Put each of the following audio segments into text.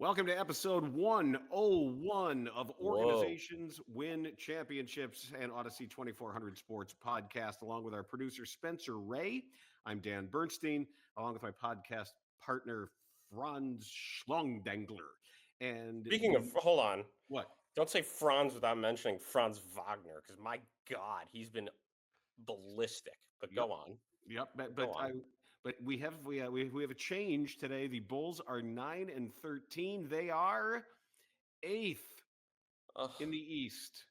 Welcome to episode 101 of Whoa. Organizations Win Championships and Odyssey 2400 Sports podcast, along with our producer, Spencer Ray. I'm Dan Bernstein, along with my podcast partner, Franz Schlongdengler. And Speaking of, hold on. what? Don't say Franz without mentioning Franz Wagner, because my God, he's been ballistic. But Yep. go on. Yep, Go on. but we have a change today. The Bulls are 9-13. They are eighth Ugh. in the East.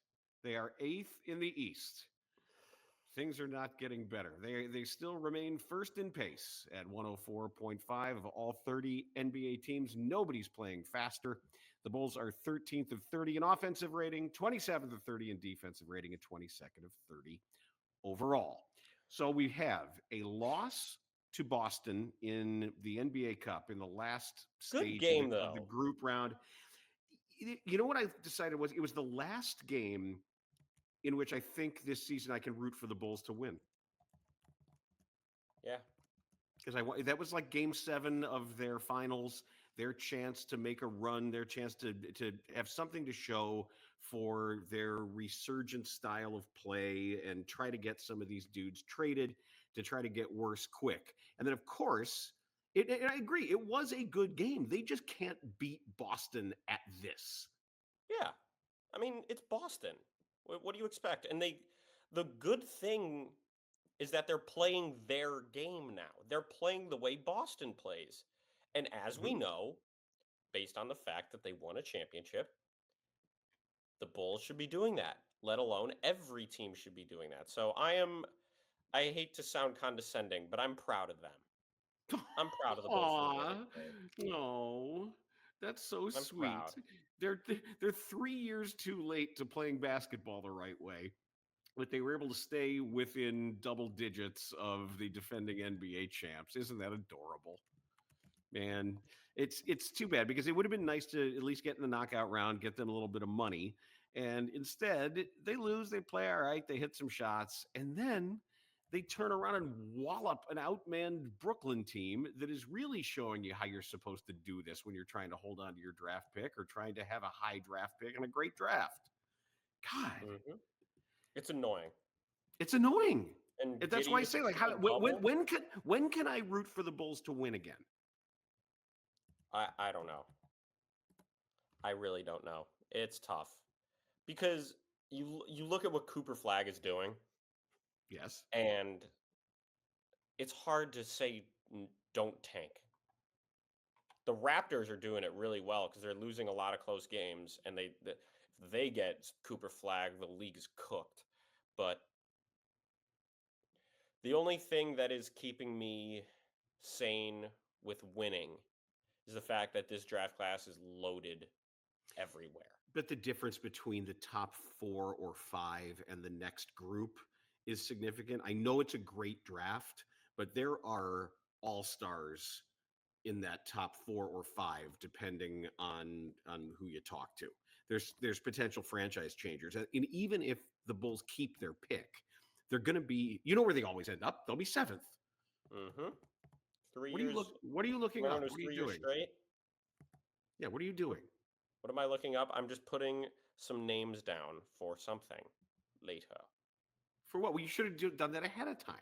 They are eighth in the East. Things are not getting better. They still remain first in pace at 104.5 of all 30 NBA teams. Nobody's playing faster. The Bulls are 13th of 30 in offensive rating, 27th of 30 in defensive rating, and 22nd of 30 overall. So we have a loss to Boston in the NBA Cup in the last Good stage game, of the though. group round. You know what I decided was it was the last game in which I think this season I can root for the Bulls to win. Yeah. Because that was like game 7 of their finals, their chance to make a run, their chance to have something to show for their resurgent style of play and try to get some of these dudes traded to try to get worse quick. And then, of course, and I agree, it was a good game. They just can't beat Boston at this. Yeah. I mean, it's Boston. What do you expect? And the good thing is that they're playing their game now. They're playing the way Boston plays. And as we know, based on the fact that they won a championship, the Bulls should be doing that, let alone every team should be doing that. So I hate to sound condescending, but I'm proud of them. I'm proud of the Bulls for Aw, winning today. no, that's so I'm sweet. proud. They're 3 years too late to playing basketball the right way, but they were able to stay within double digits of the defending NBA champs. Isn't that adorable? Man, it's too bad because it would have been nice to at least get in the knockout round, get them a little bit of money. And instead, they lose, they play all right, they hit some shots, and then they turn around and wallop an outmanned Brooklyn team that is really showing you how you're supposed to do this when you're trying to hold on to your draft pick or trying to have a high draft pick and a great draft. God, Hmm. It's annoying. it's annoying. And That's why I Giddey with say, the like, how triple double. when can I root for the Bulls to win again? I don't know. I really don't know. It's tough because you look at what Cooper Flag is doing, Yes. and it's hard to say don't tank. The Raptors are doing it really well because they're losing a lot of close games, and if they get Cooper Flag, the league is cooked. But the only thing that is keeping me sane with winning is the fact that this draft class is loaded everywhere. But the difference between the top 4 or 5 and the next group is significant. I know it's a great draft, but there are all-stars in that top 4 or 5, depending on who you talk to. There's potential franchise changers. And even if the Bulls keep their pick, they're going to be, you know where they always end up? They'll be 7th. Mm-hmm. 3 What years. are you looking Remember up? when it was What are you 3 years doing? straight? Yeah, what are you doing? What am I looking up? I'm just putting some names down for something later. For what? Well, you should have done that ahead of time.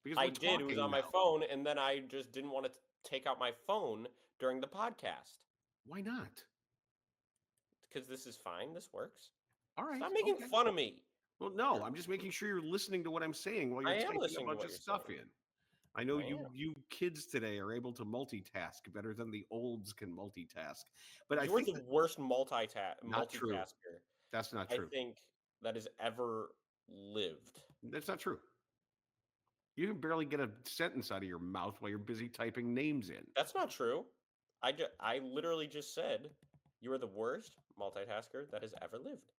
Because I we're did. It was talking on my now. phone, and then I just didn't want to take out my phone during the podcast Why not? because this is fine. This works. All right. Stop making Okay. fun of me. Well, no, I'm just making sure you're listening to what I'm saying while you're I am typing a listening to bunch what of you're stuff saying. in. I know I you kids today are able to multitask better than the olds can multitask. But I You're think the worst not true. multitasker That's not I true. think that has ever lived. That's not true. You can barely get a sentence out of your mouth while you're busy typing names in. That's not true. I literally just said you are the worst multitasker that has ever lived.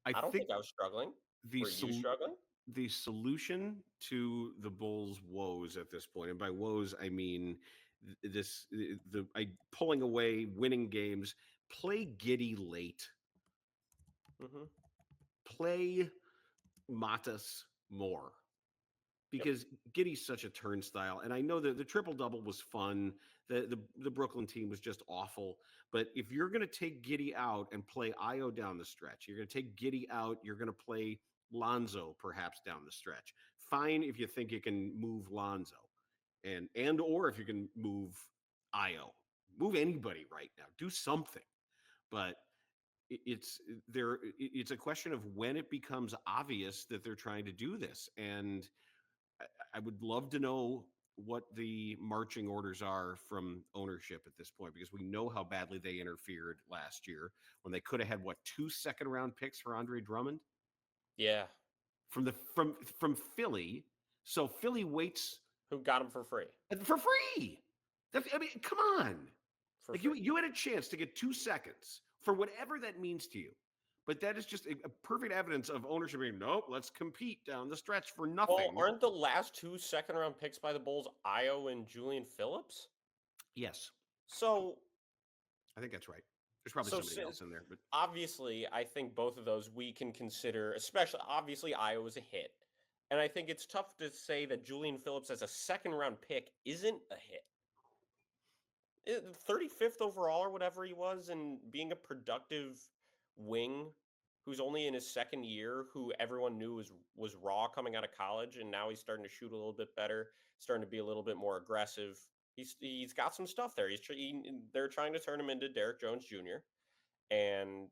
I don't think think I was struggling. the Were you struggling? the solution to the Bulls' woes at this point, and by woes I mean pulling away, winning games, play Giddey late, Mm-hmm. play Matas more. Because Giddey's such a turnstile, and I know that the triple double was fun. The Brooklyn team was just awful. But if you're going to take Giddey out and play Io down the stretch, you're going to take Giddey out. You're going to play Lonzo perhaps down the stretch. Fine if you think you can move Lonzo, and or if you can move Io, move anybody right now. Do something. But it's there. It's a question of when it becomes obvious that they're trying to do this, and I would love to know what the marching orders are from ownership at this point, because we know how badly they interfered last year when they could have had, what, 2 second-round picks for Andre Drummond Yeah. from Philly. So Philly waits Who got him for free? for free. I mean, come on. For Like free. you had a chance to get 2 seconds for whatever that means to you. But that is just a perfect evidence of ownership being, nope, let's compete down the stretch for nothing. Well, aren't the last 2 second-round picks by the Bulls Io and Julian Phillips? Yes, So I think that's right. There's probably So somebody else in there, but obviously, I think both of those we can consider, especially obviously Io was a hit. And I think it's tough to say that Julian Phillips as a second-round pick isn't a hit. 35th overall or whatever he was, and being a productive wing who's only in his second year, who everyone knew was raw coming out of college, and now he's starting to shoot a little bit better, starting to be a little bit more aggressive. He's got some stuff there. They're trying to turn him into Derek Jones Jr., and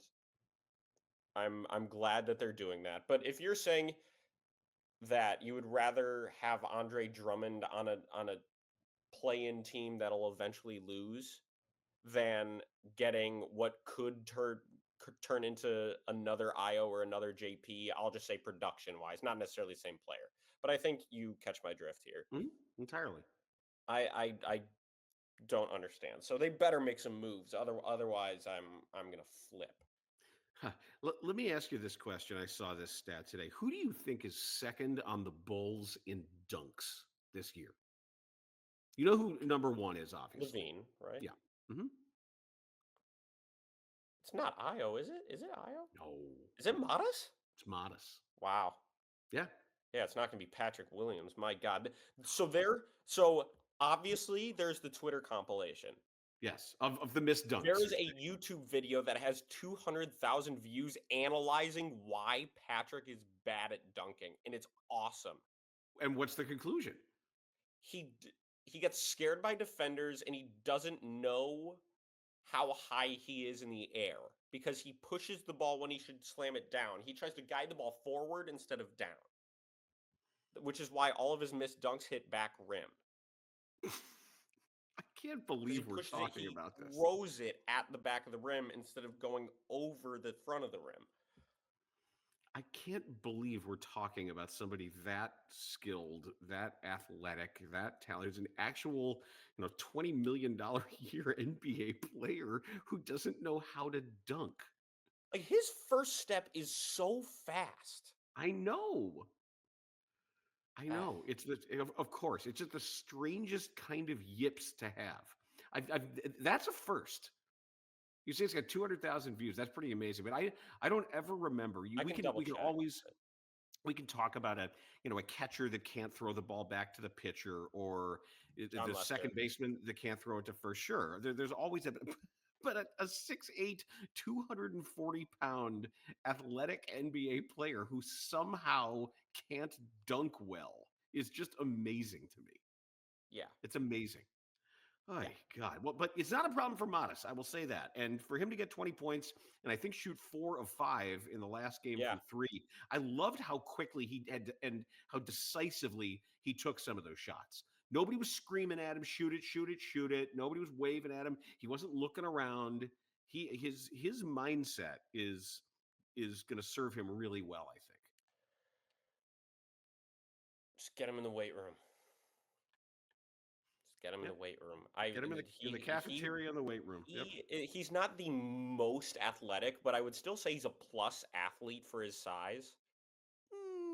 I'm glad that they're doing that. But if you're saying that you would rather have Andre Drummond on a play-in team that'll eventually lose than getting what could turn into another Io or another JP, I'll just say production-wise, not necessarily the same player. But I think you catch my drift here. entirely. I don't understand. So they better make some moves. Otherwise, I'm gonna flip. Huh. Let me ask you this question. I saw this stat today. Who do you think is second on the Bulls in dunks this year? You know who number one is, obviously. Levine, right? Yeah. Mm-hmm. It's not Io, is it? Is it Io? No. Is it Matas? It's Matas. Wow. Yeah. Yeah, it's not going to be Patrick Williams. My God. So obviously there's the Twitter compilation. Yes. Of the missed dunks. There is a YouTube video that has 200,000 views analyzing why Patrick is bad at dunking, and it's awesome. And what's the conclusion? He gets scared by defenders, and he doesn't know how high he is in the air because he pushes the ball when he should slam it down. He tries to guide the ball forward instead of down, which is why all of his missed dunks hit back rim. I can't believe we're talking about this. He throws it at the back of the rim instead of going over the front of the rim. I can't believe we're talking about somebody that skilled, that athletic, that talented. There's an actual, $20 million a year NBA player who doesn't know how to dunk. Like, his first step is so fast. I know. It's of course, it's just the strangest kind of yips to have. That's a first. You say it's got 200,000 views. That's pretty amazing. But I don't ever remember. We can talk about a catcher that can't throw the ball back to the pitcher, or the second baseman that can't throw it to first. Sure, there's always a. But a 6'8", 240-pound athletic NBA player who somehow can't dunk well is just amazing to me. Yeah. It's amazing. Oh, yeah. God. Well, but it's not a problem for Matas, I will say that. And for him to get 20 points and I think shoot 4 of 5 in the last game from 3, I loved how quickly he had and how decisively he took some of those shots. Nobody was screaming at him, shoot it, shoot it, shoot it. Nobody was waving at him. He wasn't looking around. His mindset is going to serve him really well, I think. Just get him in the weight room. Get him in the weight room. Get him in the cafeteria in the weight room. He's not the most athletic, but I would still say he's a plus athlete for his size.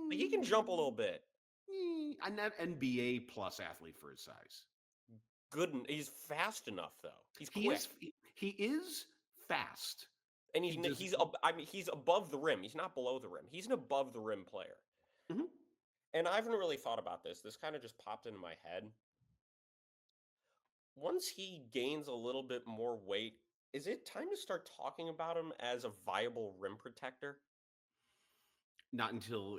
Like, he can jump a little bit. I'm not NBA plus athlete for his size. Good. He's fast enough, though. He's quick. He is fast. And he's above the rim. He's not below the rim. He's an above the rim player. Mm-hmm. And I haven't really thought about this. This kind of just popped into my head. once he gains a little bit more weight, is it time to start talking about him as a viable rim protector? Not until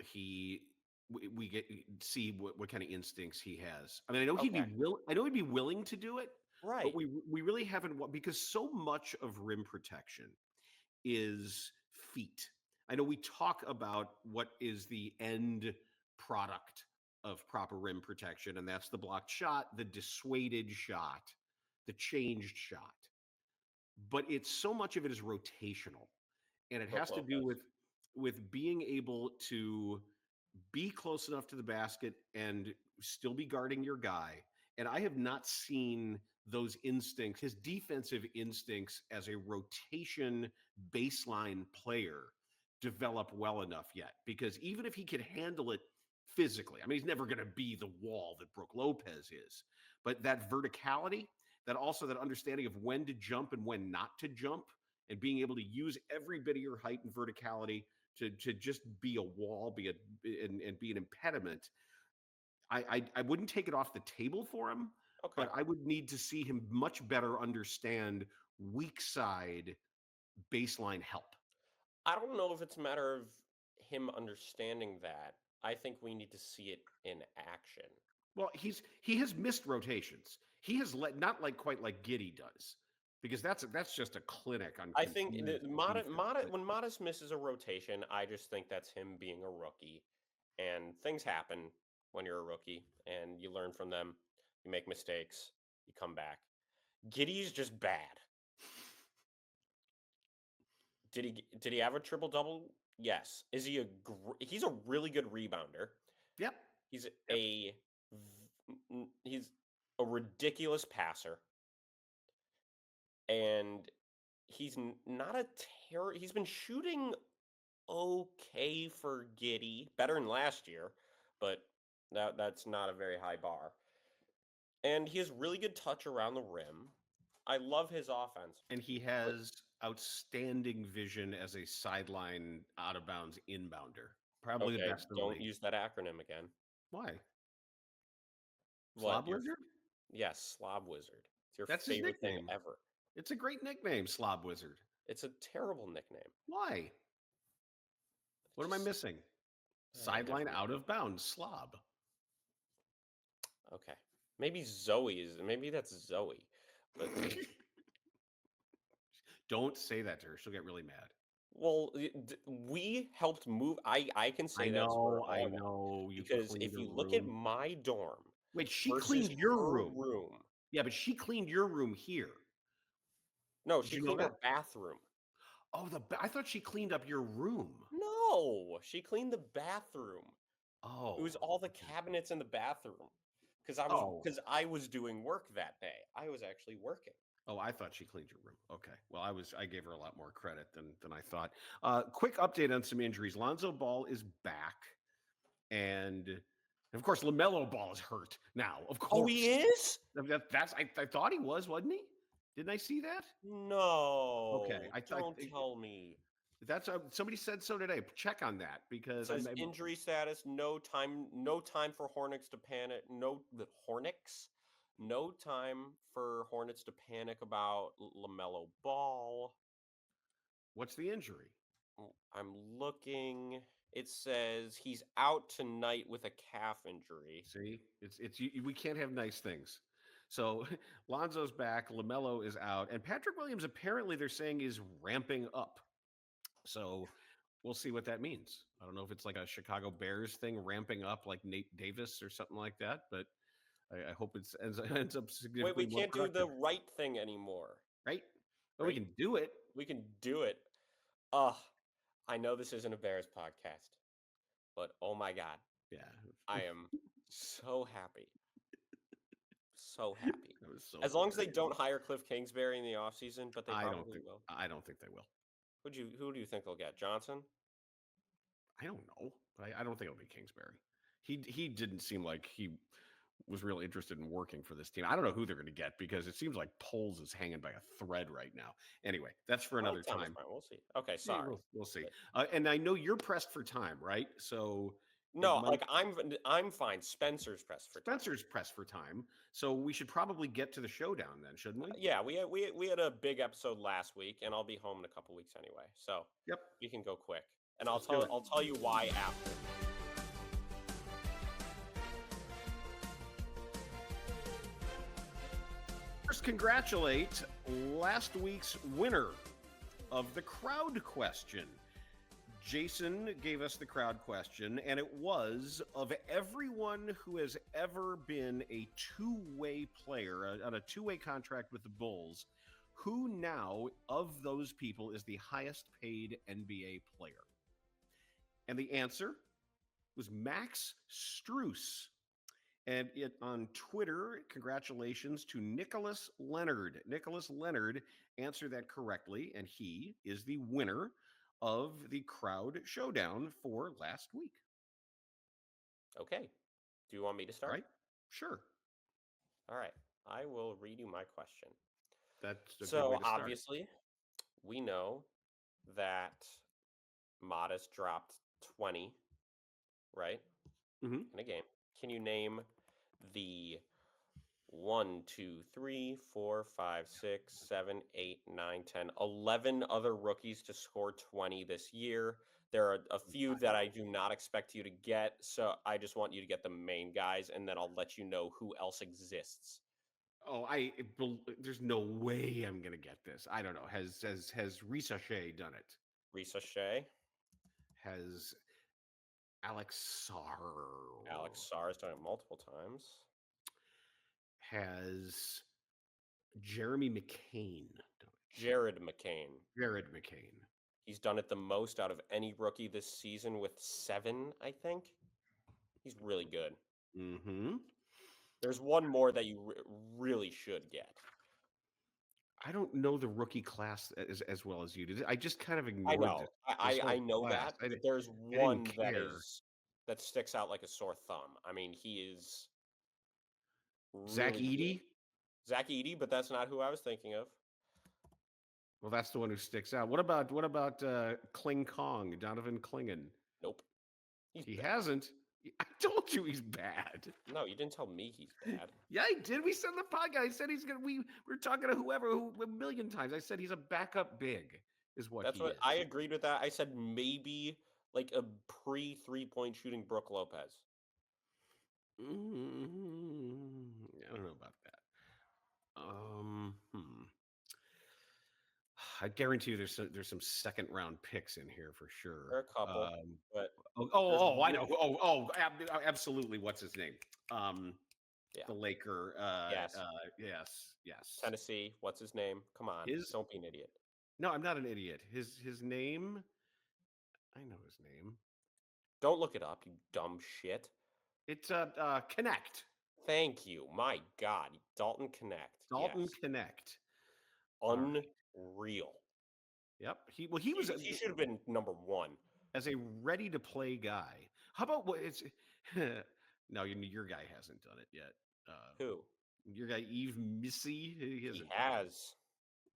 we get see what kind of instincts he has. I mean, I know Okay. he'd be willing to do it, but Right. we really haven't because so much of rim protection is feet. I know we talk about what is the end product of proper rim protection, and that's the blocked shot, the dissuaded shot, the changed shot. But it's so much of it is rotational, and it Brook has to do Lopez. with being able to be close enough to the basket and still be guarding your guy. And I have not seen those instincts, his defensive instincts as a rotation baseline player, develop well enough yet. Because even if he could handle it physically, I mean, he's never going to be the wall that Brook Lopez is. But that verticality, that also that understanding of when to jump and when not to jump, and being able to use every bit of your height and verticality to just be a wall, and be an impediment. I wouldn't take it off the table for him, Okay. but I would need to see him much better understand weak side baseline help. I don't know if it's a matter of him understanding that. I think we need to see it in action. Well, he has missed rotations. He has let not like quite like Giddey does, because that's just a clinic on I think confused defense. But When Modest misses a rotation, I just think that's him being a rookie. And things happen when you're a rookie and you learn from them. You make mistakes, you come back. Giddey's just bad. Did he have a triple double? Yes. Is he he's a really good rebounder. yep, He's yep. he's a ridiculous passer, and not a terror. He's been shooting okay for Giddey, better than last year, but that's not a very high bar. And he has really good touch around the rim. I love his offense. And he But has outstanding vision as a sideline out of bounds inbounder. Probably the okay, best in the don't league. use that acronym again. Why? What? Slob Wizard? Yes, Slob Wizard. It's your That's his favorite thing nickname. ever. It's a great nickname, Slob Wizard. It's a terrible nickname. Why? What am I Just missing? never Sideline mind. out of bounds, slob. Okay. Maybe that's Zoe. But Don't say that to her. She'll get really mad. well, we helped move. I can say that to her I all I want know. You because cleaned if her you look at room. my dorm Wait, she versus cleaned your her room. room, Yeah, but she cleaned your room here. no, Did she you know cleaned her that? bathroom. Oh, I thought she cleaned up your room. No, she cleaned the bathroom. It Oh, was all the okay. cabinets in the bathroom Oh, because I was doing work that day. I was actually working. oh, I thought she cleaned your room. Okay. Well, I gave her a lot more credit than I thought. Quick update on some injuries. Lonzo Ball is back, and of course LaMelo Ball is hurt now. Of Oh, he course, is? I thought he was, wasn't he? Didn't I see that? Okay, No, I don't tell me. that's somebody said so today. Check on that It because says injury status, no time for Hornets to panic. The Hornets, no time for Hornets to panic about LaMelo Ball. what's the injury? I'm looking. It says he's out tonight with a calf injury. See, we can't have nice things. So Lonzo's back, Lamelo is out, and Patrick Williams apparently they're saying is ramping up. So we'll see what that means. I don't know if it's like a Chicago Bears thing, ramping up like Nate Davis or something like that, but I hope it ends up Wait, we significantly more can't do the productive, right thing anymore, right? But we right? can do it. We can do it. Ugh, I know this isn't a Bears podcast, but oh my God, Yeah, I am so happy. So happy. that was so As long as they hilarious. don't hire Cliff Kingsbury in the offseason, but they probably will. I don't think they will. Who do you think they'll get? Johnson? I don't know, but I don't think it'll be Kingsbury. He didn't seem like he was really interested in working for this team. I don't know who they're going to get because it seems like Poles is hanging by a thread right now. Anyway, that's for I like another Thomas time. Brown. We'll see. Okay, Yeah, sorry. we'll see. But And I know you're pressed for time, right? So No, like I'm fine. Spencer's pressed for time. Spencer's pressed for time, so we should probably get to the showdown then, shouldn't we? Yeah, we had a big episode last week, and I'll be home in a couple weeks anyway, so Yep. we can go quick. And Let's do it. I'll tell you why after. First, congratulate last week's winner of the crowd question. Jason gave us the crowd question, and it was, of everyone who has ever been a two-way player on a two-way contract with the Bulls, who now of those people is the highest paid NBA player? And the answer was Max Strus. And on Twitter, congratulations to Nicholas Leonard. Nicholas Leonard answered that correctly, and he is the winner of the crowd showdown for last week. Okay. Do you want me to start? All right. Sure. All right. I will read you my question. That's a good way So to start. obviously, we know that Matas dropped 20, right? Mm-hmm. In a game. Can you name the 1, 2, 3, 4, 5, 6, 7, 8, 9, 10, 11 other rookies to score 20 this year? There are a few that I do not expect you to get, so I just want you to get the main guys, and then I'll let you know who else exists. Oh, there's no way I'm gonna get this. I don't know. Has Risa Shea done it? Risa Shea. Has Alex Sarr? Alex Sarr has done it multiple times. Has Jeremy McCain done it? Jared McCain. Jared McCain. He's done it the most out of any rookie this season with 7, I think. He's really good. Mm-hmm. There's one more that you really should get. I don't know the rookie class as well as you did. I just kind of ignored I know. this I know class. that, but there's didn't one care. that sticks out like a sore thumb. I mean, he is Zach really Edey. good. Zach Edey, but that's not who I was thinking of. Well, that's the one who sticks out. What about Kling Kong, Donovan Clingan? Nope. He hasn't. I told you he's bad. No, you didn't tell me he's bad. Yeah, I did. We said in the podcast. I said he's gonna. We're talking to whoever a million times. I said he's a backup big. Is what That's he what is. I agreed with that. I said maybe like a pre 3-point shooting Brook Lopez. I don't know about that. I guarantee you there's some second round picks in here for sure. There are a couple, but I know. Absolutely. What's his name? Yeah. The Laker. Yes. Yes. Tennessee. What's his name? Come on. Don't be an idiot. No, I'm not an idiot. His name. I know his name. Don't look it up, you dumb shit. It's Connect. Thank you. My God, Dalton Connect. Dalton Connect. Unreal. Yep. He was. He should have been number 1 as a ready to play guy. How about what it's? No, your guy hasn't done it yet. Who? Your guy Yves Missy. He has.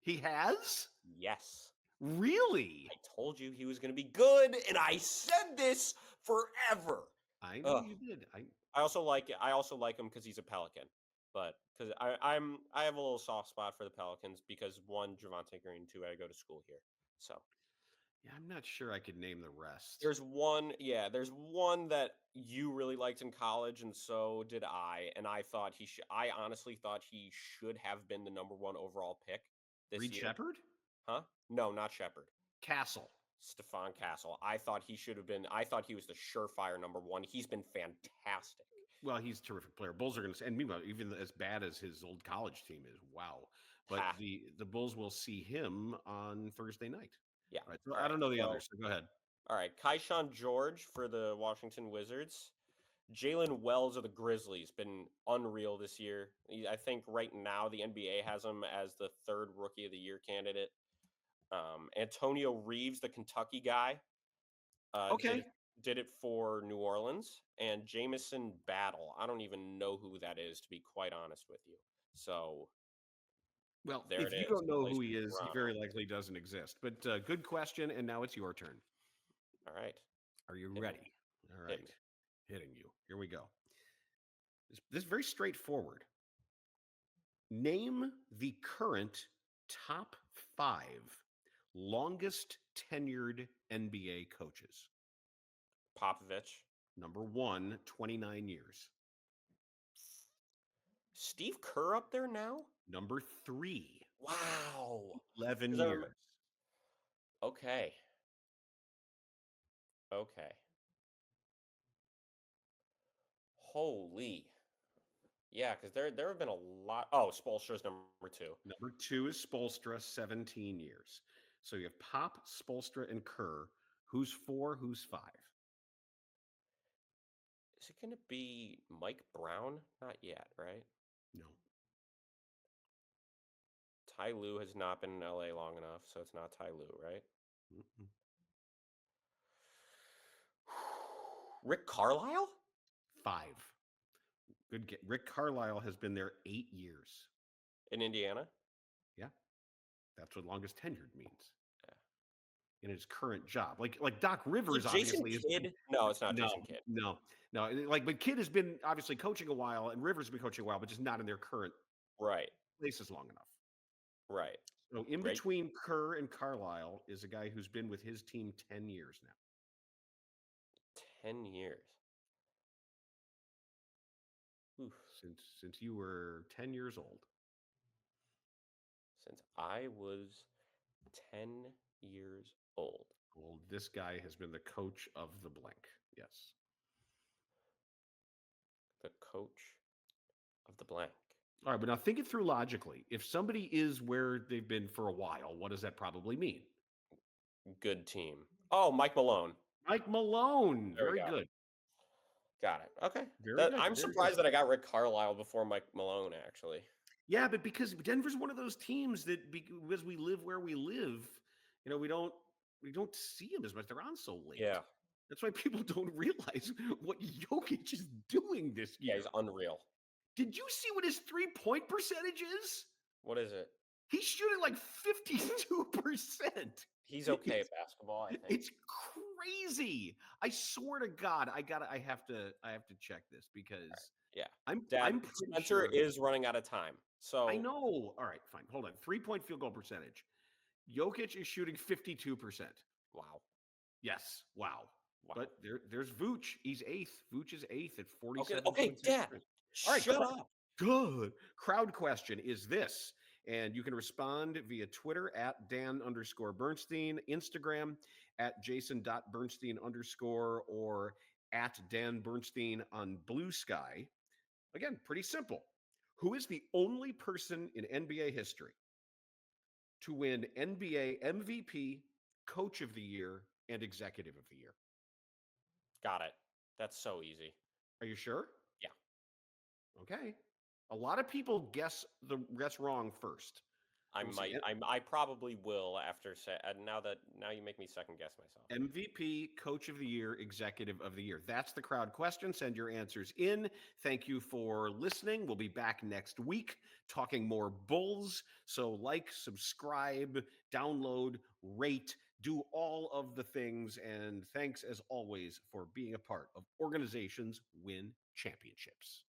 He has? Yes. Really? I told you he was going to be good, and I said this forever. I know you did. I also like him because he's a Pelican, but because I have a little soft spot for the Pelicans because 1, Javonte Green, 2, I go to school here, so. Yeah, I'm not sure I could name the rest. There's one that you really liked in college, and so did I. And I honestly thought he should have been the number 1 overall pick this year. Reed Shepherd? Huh? No, not Shepherd. Castle. Stephon Castle. I thought he should have been. I thought he was the surefire number 1. He's been fantastic. Well, he's a terrific player. Bulls are going to, and meanwhile, even as bad as his old college team is, wow. But the Bulls will see him on Thursday night. Yeah. Right. So I don't know the others, so go ahead. All right. Kaishan George for the Washington Wizards. Jalen Wells of the Grizzlies. Been unreal this year. I think right now the NBA has him as the 3rd Rookie of the Year candidate. Antonio Reeves, the Kentucky guy. Did it for New Orleans. And Jamison Battle. I don't even know who that is, to be quite honest with you. So... Well, if you don't know who he is, he very likely doesn't exist. But good question, and now it's your turn. All right. Are you ready? All right. hitting you. Here we go. This is very straightforward. Name the current top 5 longest tenured NBA coaches. Popovich. Number 1, 29 years. Steve Kerr up there now? Number 3, Wow. 11 'Cause I years. Okay. Okay. Holy. Yeah, because there have been a lot. Oh, Spoelstra's number 2. Number 2 is Spoelstra, 17 years. So you have Pop, Spoelstra, and Kerr. Who's 4? Who's 5? Is it going to be Mike Brown? Not yet, right? No. Ty Lue has not been in LA long enough, so it's not Ty Lue, right? Mm-mm. Rick Carlisle? 5. Good get. Rick Carlisle has been there 8 years. In Indiana? Yeah. That's what longest tenured means. Yeah. In his current job. Like Doc Is Rivers it Jason obviously Kidd? No, it's not no, Jason Kidd. no. But Kidd has been obviously coaching a while and Rivers has been coaching a while, but just not in their current Right. places long enough. Right. So in Great. between Kerr and Carlisle is a guy who's been with his team 10 years now. 10 years. Oof. Since you were 10 years old. Since I was 10 years old. Well, this guy has been the coach of the blank. Yes. The coach of the blank. All right, but now think it through logically. If somebody is where they've been for a while, what does that probably mean? Good team. Oh, Mike Malone. Mike Malone. There we Very go. good. Got it. Okay. Very good. I'm Very surprised good. that I got Rick Carlisle before Mike Malone, actually. Yeah, but because Denver's one of those teams that because we live where we live, we don't see them as much. They're on so late. Yeah. That's why people don't realize what Jokic is doing this year. Yeah, he's unreal. Did you see what his 3-point percentage is? What is it? He's shooting like 52%. He's okay at basketball, I think. It's crazy. I swear to God, I have to check this because Yeah. I'm Dad, pretty Spencer sure is running out of time. So I know. All right, fine. Hold on. 3-point field goal percentage. Jokic is shooting 52%. Wow. Yes. Wow. Wow. But there's Vooch. He's 8th. Vooch is 8th at 47. Okay, Dad. All right, shut up. Good. Crowd question is this. And you can respond via Twitter at Dan_Bernstein, Instagram at Jason.Bernstein_ or at Dan Bernstein on Blue Sky. Again, pretty simple. Who is the only person in NBA history to win NBA MVP, Coach of the Year, and Executive of the Year? Got it. That's so easy. Are you sure? Yeah. Okay. A lot of people guess wrong first. I probably will after now you make me second guess myself. MVP, Coach of the Year, Executive of the Year. That's the crowd question. Send your answers in. Thank you for listening. We'll be back next week talking more Bulls. So like, subscribe, download, rate, do all of the things. And thanks as always for being a part of Organizations Win Championships.